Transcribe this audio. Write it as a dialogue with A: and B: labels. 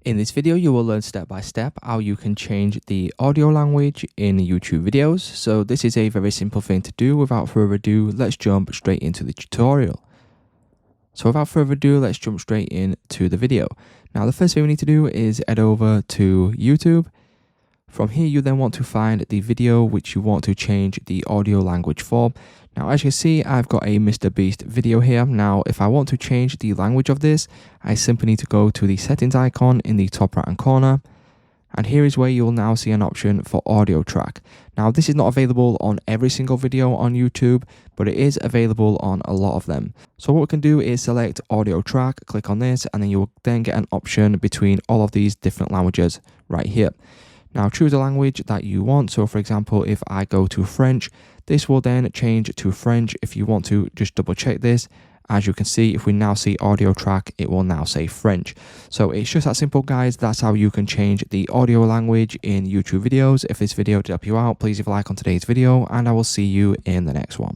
A: In this video, you will learn step by step how you can change the audio language in YouTube videos. So this is a very simple thing to do. Without further ado, let's jump straight into the tutorial. So without further ado, let's jump straight into the video. Now, the first thing we need to do is head over to YouTube. From here, you then want to find the video which you want to change the audio language for. Now, as you can see, I've got a Mr. Beast video here. Now, if I want to change the language of this, I simply need to go to the settings icon in the top right hand corner. And here is where you'll now see an option for audio track. Now, this is not available on every single video on YouTube, but it is available on a lot of them. So what we can do is select audio track, click on this, and then you will then get an option between all of these different languages right here. Now choose a language that you want. So for example, if I go to French, this will then change to French. If you want to just double check this, as you can see, if we now see audio track, it will now say French. So it's just that simple, guys. That's how you can change the audio language in YouTube videos. If this video did help you out, please leave a like on today's video, and I will see you in the next one.